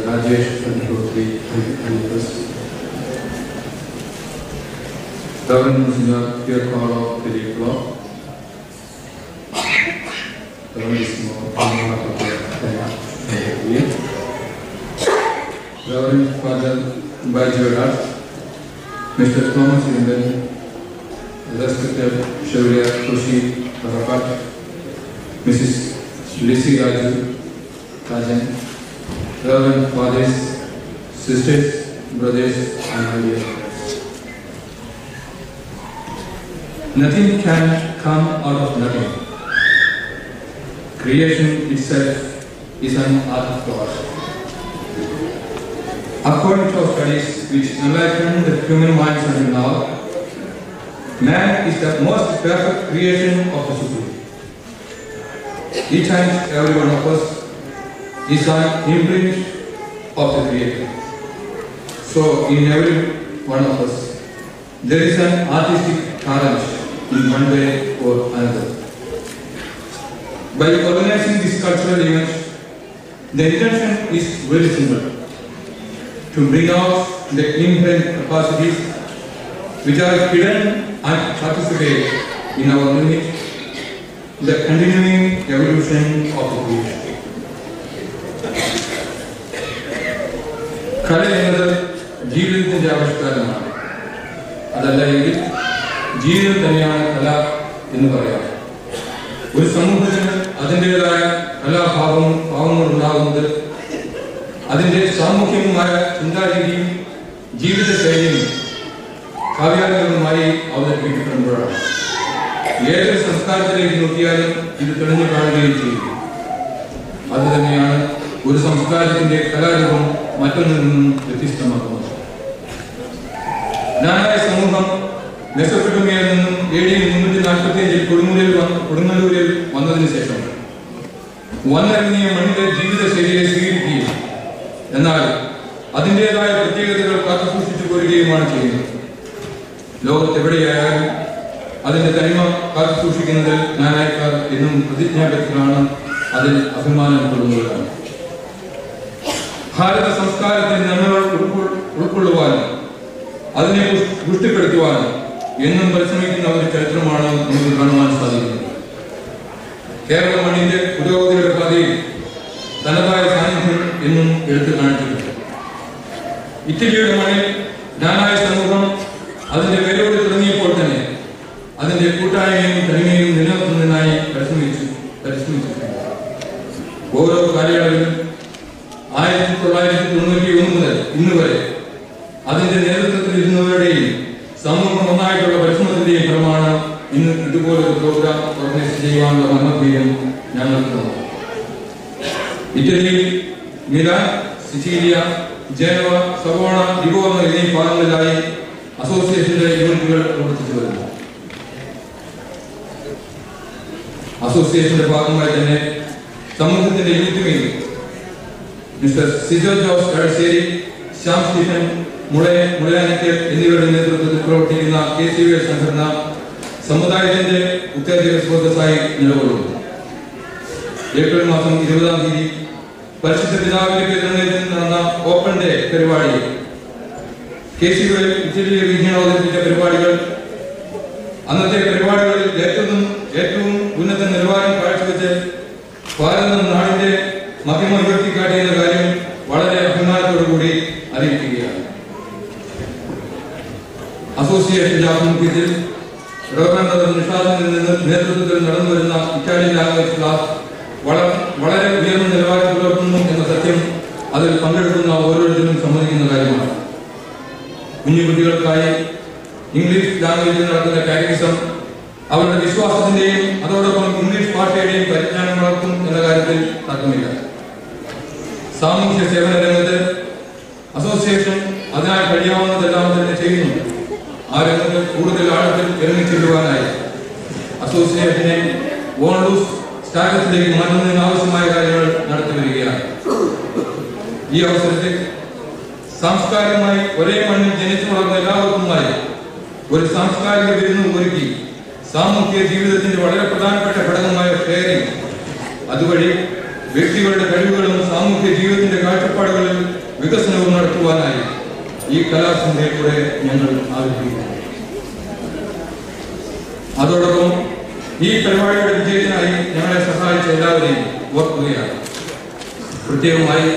Rajesh Kandrotri, Reverend Monsignor Pierre Carlo Filippo, Reverendissimo Reverend Father Bajorat, Mr. Thomas Linden, Respected Chevalier Kushi Rapat, Mrs. Lissy Raju, Rajan, Reverend Fathers, Sisters, Brothers, and dear friends. Nothing can come out of nothing. Creation itself is an art of God. According to our studies, which enlighten the human minds until now, man is the most perfect creation of the Supreme. Each and every one of us is an imprint of the Creator. So, in every one of us, there is an artistic talent in one way or another. By organizing this cultural event, the intention is very simple: to bring out the inherent capacities which are hidden and participate in our lineage, the continuing evolution of the creation. കല എന്നത് ജീവിതത്തിൻ്റെ ആവിഷ്കാരമാണ്. അതല്ല എങ്കിൽ ജീവിതം തന്നെയാണ് കല എന്ന് പറയാം. ഒരു സമൂഹത്തിന് അതിൻ്റെതായ കലാഭാവങ്ങൾ ഉണ്ടാകുന്നത് അതിൻ്റെ സാമൂഹികമായ ചിന്താരീതിയും ജീവിതശൈലിയും കാവ്യാത്മകമായി അവതരിപ്പിക്കപ്പെടുമ്പോഴാണ്. ഏതൊരു സംസ്കാരത്തിലേക്ക് നോക്കിയാലും ഇത് തെളിഞ്ഞു കാണുകയും ചെയ്യും. അതുതന്നെയാണ് ഒരു സംസ്കാരത്തിന്റെ കലാരൂപം മറ്റൊന്നിൽ നിന്നും വ്യത്യസ്തമാക്കുന്നത്. ജ്ഞാനായ സമൂഹം മെസൊപ്പൊട്ടേമിയയിൽ നിന്നും AD 345 കൊടുങ്ങല്ലൂരിൽ വന്നതിന് ശേഷം വന്നിറങ്ങിയ മണ്ണിന്റെ ജീവിതശൈലിയെ സ്വീകരിക്കുകയും എന്നാൽ അതിൻ്റെതായ പ്രത്യേകതകൾ കാത്തുസൂക്ഷിച്ചു പോരുകയുമാണ് ചെയ്യുന്നത്. ലോകത്തെവിടെയായാലും അതിന്റെ തനിമ കാത്തുസൂക്ഷിക്കുന്നതിൽ ജ്ഞാനായക്കാർ എന്നും പ്രതിജ്ഞാബദ്ധരാണ്. അതിൽ അഭിമാനം കൊള്ളുന്നവരാണ്. ഭാരത സംസ്കാരത്തിന്റെ നന്മകൾ ഉൾക്കൊള്ളുവാനും അതിനെ പുഷ്ടിപ്പെടുത്തുവാനും എന്നും പരിശ്രമിക്കുന്ന ഒരു ചരിത്രമാണ് നമുക്ക് കാണുവാൻ സാധിക്കുന്നത്. കേരള മണ്ണിന്റെ പുരോഗതിയുടെ പാതയിൽ തനതായ സാന്നിധ്യം എന്നും എടുത്തു കാണിച്ചിട്ടുണ്ട്. ഇറ്റലിയുടെ മണ്ണിൽ ജ്ഞാനായ സമൂഹം അതിന്റെ വേരോട് തുടങ്ങിയപ്പോൾ തന്നെ അതിന്റെ കൂട്ടായ്മയും തനിമയും നിലനിർത്തുന്നതിനായി പരിശ്രമിച്ചിട്ടുണ്ട്. ഓരോ കാലയളവിലും 1991 മുതൽ ഇന്ന് വരെ അതിന്റെ നേതൃത്വത്തിൽ ഇരുന്നവരുടെയും സമൂഹം ഒന്നായിട്ടുള്ള പരിശ്രമത്തിന്റെയും ഫലമാണ് ഇന്ന് ഇതുപോലൊരു പ്രോഗ്രാം ഓർഗനൈസ് ചെയ്യുവാനുള്ള മനോധൈര്യം ഞങ്ങൾക്കുണ്ട്. ഇറ്റലിയിൽ മിലാൻ, സിസീലിയ, ജനോവ, സവോണ, ലിവോർണോ എന്നീ ഭാഗങ്ങളിലായി അസോസിയേഷന്റെ യൂണിറ്റുകൾ പ്രവർത്തിച്ചു വരുന്നു. അസോസിയേഷന്റെ ഭാഗമായി തന്നെ സമൂഹത്തിന്റെ youth wing mister Sijo Jose Kadasseri, Shyam Stephen Mulayanickal എന്നിവരുടെ നേതൃത്വത്തിൽ പ്രവർത്തിക്കുന്ന KCVS സംഘടന സമുദായത്തിന്റെ ഉത്തേജക സ്രോതസ്സായി നിലകൊള്ളുന്നു. ഏപ്രിൽ മാസം 20-ാം തീയതി പരിശുദ്ധ പിതാവിന്റെ നേതൃത്വത്തിൽ നടന്ന ഓപ്പൺ ഡേ പരിപാടി KCVS ഇറ്റലി റീജിയൻ അവതരിപ്പിച്ച പരിപാടികൾ അന്നത്തെ പരിപാടികളിൽ ഏറ്റവും ഉന്നത നിലവാരം കാഴ്ചവെച്ച് ഭാരതം നാടിന്റെ മഹിമ ഉയർത്തിക്കാട്ടിയെന്ന കാര്യം വളരെ അഭിമാനത്തോടുകൂടി അറിയിക്കുകയാണ്. അസോസിയേഷന്റെ ആഭിമുഖ്യത്തിൽ റവറൻഡ് നിഷാദിന്റെ നേതൃത്വത്തിൽ നടന്നു വരുന്ന ഇറ്റാലിയൻ ലാംഗ്വേജ് ക്ലാസ് വളരെ ഉയർന്ന നിലവാരം പുലർത്തുന്നു എന്ന സത്യം അതിൽ പങ്കെടുക്കുന്ന ഓരോരുത്തരും സമ്മതിക്കുന്ന കാര്യമാണ്. കുഞ്ഞുകുട്ടികൾക്കായി ഇംഗ്ലീഷ് ലാംഗ്വേജിൽ നടക്കുന്ന കാറ്റഗിസം അവരുടെ വിശ്വാസത്തിന്റെയും അതോടൊപ്പം ഇംഗ്ലീഷ് ഭാഷയുടെയും പരിജ്ഞാനം വളർത്തും എന്ന കാര്യത്തിൽ തർക്കമില്ല. സാമൂഹ്യ സേവന രംഗത്ത് അസോസിയേഷൻ അതിനായി കഴിയാവുന്നതെല്ലാം തന്നെ ചെയ്യുന്നുണ്ട്. ആ രംഗത്ത് കൂടുതൽ ആഴത്തിൽ ഇറങ്ങിച്ചെല്ലുവാനായി അസോസിയേഷനെ വോളണ്ടൂസ് സ്റ്റാറ്റസിലേക്ക് മാറ്റുന്നതിന് ആവശ്യമായ കാര്യങ്ങൾ നടത്തി വരികയാണ്. ഈ അവസരത്തിൽ സാംസ്കാരികമായി ഒരേ മണ്ണിൽ ജനിച്ചു വളർന്ന എല്ലാവർക്കുമായി ഒരു സാംസ്കാരിക വിരുന്ന് ഒരുക്കി സാമൂഹ്യ ജീവിതത്തിന്റെ വളരെ പ്രധാനപ്പെട്ട ഘടകമായ ഷെയറിംഗ് അതുവഴി വ്യക്തികളുടെ കഴിവുകളും സാമൂഹ്യ ജീവിതത്തിന്റെ കാഴ്ചപ്പാടുകളിൽ വികസനവും നടത്തുവാനായി ഈ കലാസന്ധ്യയിലൂടെ ഞങ്ങൾ ആഗ്രഹിക്കുന്നു. അതോടൊപ്പം ഈ പരിപാടിയുടെ വിജയത്തിനായി ഞങ്ങളെ സഹായിച്ച എല്ലാവരെയും ഓർക്കുകയാണ്. പ്രത്യേകമായി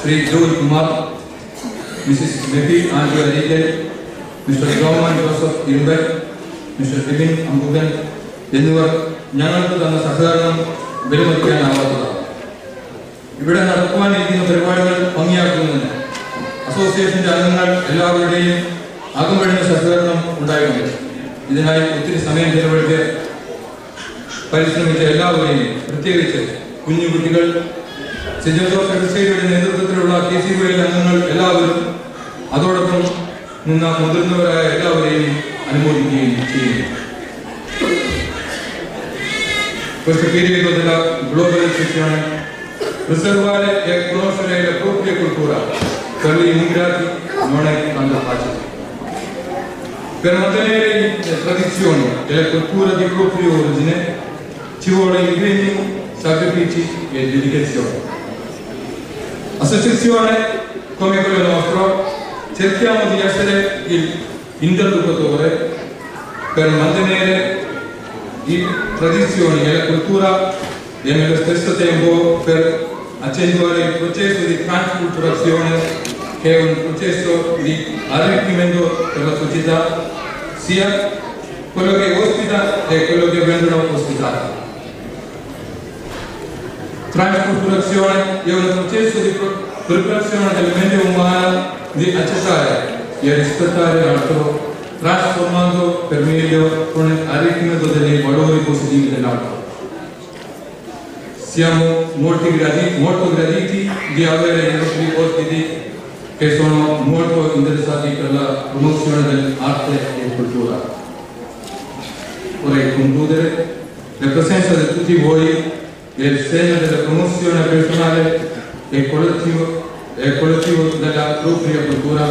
Shri Joy Kumar, Mrs Mefi Andri Areekal, mister Joman Joseph Irumban, mister Bibin Ambukan എന്നിവർ ഞങ്ങൾക്ക് തന്ന സഹകരണം വിലമതിക്കാനാവാത്തതാണ്. ഇവിടെ നടക്കുവാനിരിക്കുന്ന പരിപാടികൾ ഭംഗിയാക്കുന്നതിന് അസോസിയേഷന്റെ അംഗങ്ങൾ എല്ലാവരുടെയും അകമ്പഴിഞ്ഞ സഹകരണം ഉണ്ടായിട്ടുണ്ട്. ഇതിനായി ഒത്തിരി സമയം ചെലവഴിച്ച് പരിശ്രമിച്ച എല്ലാവരെയും, പ്രത്യേകിച്ച് കുഞ്ഞുകുട്ടികൾ, സെന്റ് ജോസഫ് എഡ്സൈഡിയുടെ നേതൃത്വത്തിലുള്ള KCY അംഗങ്ങൾ എല്ലാവരും, അതോടൊപ്പം നിന്ന മുതിർന്നവരായ എല്ലാവരെയും അനുമോദിക്കുകയും ചെയ്യുന്നു. Questo periodo della globalizzazione riservare e conoscere la propria cultura per gli immigrati non è tanto facile. Per mantenere le tradizioni e la cultura di propria origine ci vuole impegno, sacrifici e dedicazione. Associazione come quella nostra cerchiamo di essere l'interlocutore per mantenere le tradizioni e la cultura e nello stesso tempo per accentuare il processo di transculturazione, che è un processo di arricchimento per la società, sia quello che ospita e quello che vengono ospitati. Transculturazione è un processo di preparazione della mente umana di accettare e rispettare l'altro, trasformando per meglio con l'arricchimento dei valori positivi dell'altro. Siamo molto graditi di avere i nostri ospiti che sono molto interessati per la promozione dell'arte e cultura. Vorrei concludere: la presenza di tutti voi è il segno della promozione personale e collettivo della propria cultura